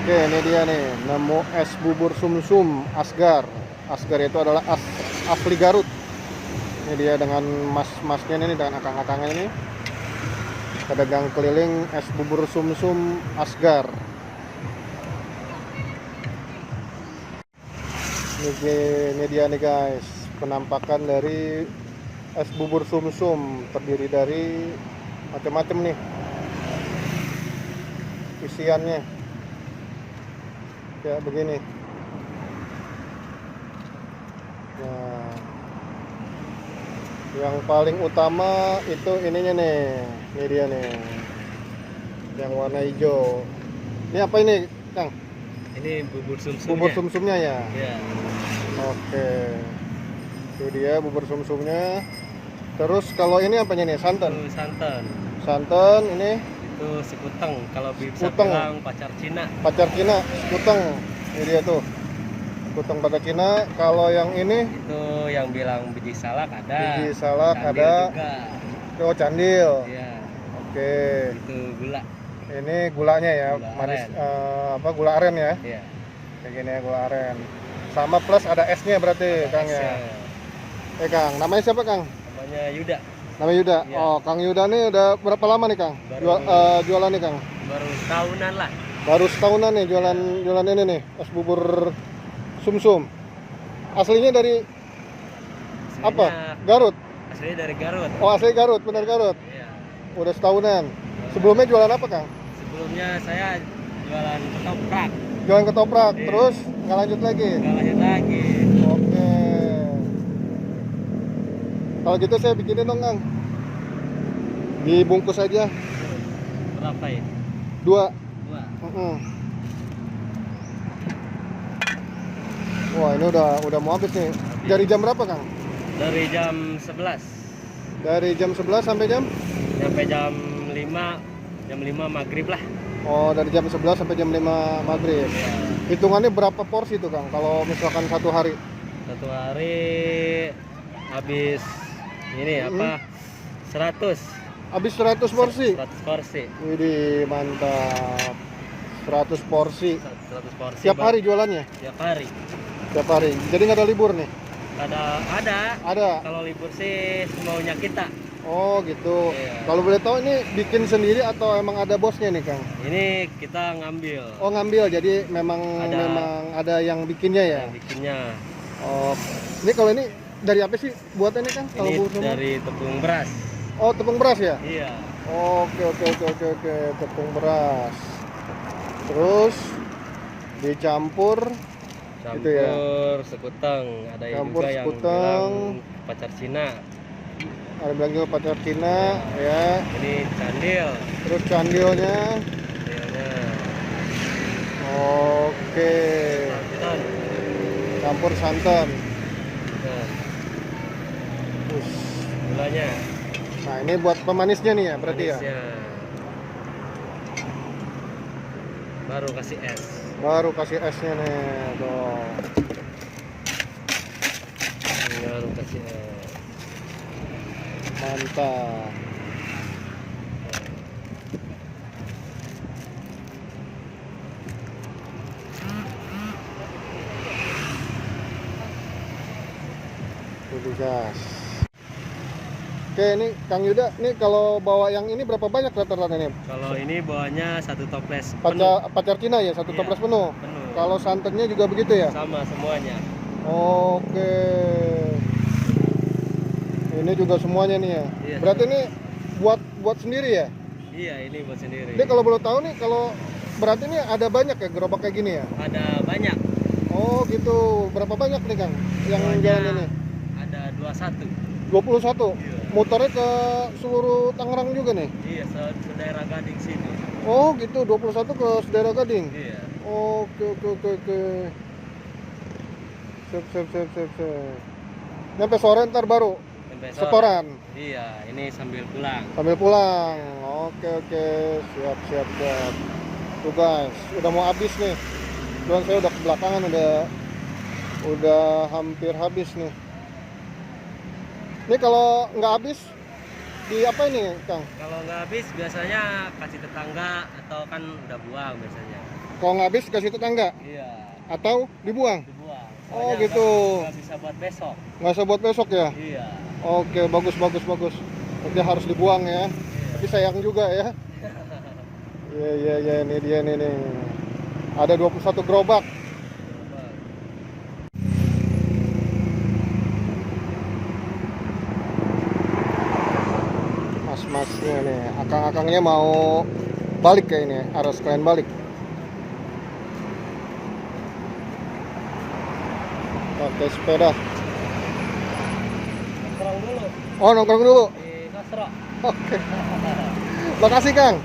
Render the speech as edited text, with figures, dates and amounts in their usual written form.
Oke, ini dia nih, nemu es bubur sumsum Asgar. Asgar itu adalah asli Garut. Ini dia dengan mas-masnya ini, dengan akang-akangnya ini. Pedagang keliling es bubur sumsum Asgar. Ini dia nih guys, penampakan dari es bubur sumsum. Terdiri dari macam-macam nih isiannya, kayak begini. Nah, yang paling utama itu ininya nih, ini dia nih, yang warna hijau. Ini apa ini, Kang? Ini bubur sumsumnya. Bubur sumsumnya ya? Ya. Oke, itu dia bubur sumsumnya. Terus kalau ini apanya nih? Santan? Itu santan. Santan ini? Itu sekuteng. Kalau bisa Sekuteng. bilang pacar Cina. Pacar Cina, sekuteng. Ini dia tuh, sekuteng pacar Cina. Kalau yang ini? Itu yang bilang biji salak ada. Biji salak Candil ada. juga. Oh, candil. Iya. Oke. Itu gula. Ini gulanya ya, Gula manis, aren. gula aren ya, Iya. kayak gini ya, gula aren. Sama plus ada esnya berarti, Kang ya. Kang, namanya siapa Kang? Namanya Yuda. Namanya Yuda. Iya. Oh, Kang Yuda nih udah berapa lama nih Kang? Jualan nih Kang? Baru tahunan lah. Baru setahunan nih jualan ini nih, es bubur sumsum. Aslinya dari Aslinya, apa? Garut. Aslinya dari Garut. Oh, asli Garut, benar Garut. Iya. Udah setahunan. Sebelumnya jualan apa Kang? Sebelumnya saya jualan ketoprak. Jualan ketoprak, Iya. terus nggak lanjut lagi. Nggak lanjut lagi. Oke. Kalau gitu saya bikinin dong, Kang. Dibungkus aja. Berapa ya? 2. Dua. Wah, ini udah mau habis nih. Dari jam berapa, Kang? Dari jam 11 Dari jam 11 sampai jam? sampai jam 5, jam 5 maghrib lah. Oh, dari jam 11 sampai jam 5 maghrib. Ya, Hitungannya berapa porsi tuh, Kang? Kalau misalkan satu hari? satu hari habis ini apa? 100. Habis 100 porsi? 100 porsi. Widih, mantap. 100 porsi. 100 porsi. Tiap hari jualannya? Tiap hari. Tiap hari. Jadi nggak ada libur nih? Ada. Ada. Kalau libur sih semaunya kita. Oh gitu. Iya. Kalau boleh tahu ini bikin sendiri atau emang ada bosnya nih Kang? Ini kita ngambil. Oh ngambil, jadi memang ada yang bikinnya ya? Yang bikinnya. Oh, ini kalau ini dari apa sih buatannya Kang? Kalau Ini bubur sumsum? dari tepung beras. Oh tepung beras ya? Iya. Oke, tepung beras. Terus dicampur. Campur Gitu ya? sekuteng. Ada Campur juga yang sekuteng. bilang pacar Cina. Ada bilang juga pacar Cina ya. Ini candil. Terus candilnya. Candilnya. Oke. Santan. Campur santan. Nah, Us. gulanya. Nah ini buat pemanisnya nih ya berarti ya. Manisnya. Baru kasih es. Baru kasih esnya nih tuh. Baru kasih es. Mantap. Tuh gas. Oke, ini Kang Yuda, nih kalau bawa yang ini berapa banyak rata-rata nih? Kalau ini bawahnya satu toples penuh. Pacar Cina ya, satu Iya, toples penuh. penuh. Kalau santannya juga begitu ya? Sama semuanya. Oke. Ini juga semuanya nih ya. Iya. Berarti ini buat sendiri ya? Iya, ini buat sendiri. Ini kalau boleh tahu nih, kalau berarti ini ada banyak ya gerobak kayak gini ya? Ada banyak. Oh gitu. Berapa banyak nih Kang yang Banyak. jalan ini? Ada 21. 21. Iya. Muternya ke seluruh Tangerang juga nih? Iya, daerah Gading sini. Oh gitu, 21 ke Sedara Gading? Iya. Oke. Sip. Nyampe sore ntar baru Sampai sore. setoran? Iya, ini sambil pulang. Sambil pulang. Oke. Siap. Tuh guys, udah mau habis nih. Cuman saya udah kebelakangan, udah hampir habis nih. Ini kalau nggak habis di apa ini Kang? Kalau nggak habis biasanya kasih tetangga atau kan udah buang biasanya. Kalau nggak habis kasih tetangga Iya, atau dibuang? dibuang. Oh, Soalnya gitu. nggak bisa buat besok. Nggak usah buat besok ya? Iya. Oke, bagus. Berarti harus dibuang ya. Tapi sayang juga ya. Iya, ini dia nih. Ada 21 gerobak. Mas-masnya nih, akang-akangnya mau balik kayak ini, harus sekalian balik. Pakai sepeda. Nongkrong dulu Oh, nongkrong dulu. di Kasro. Oke. Makasih, Kang.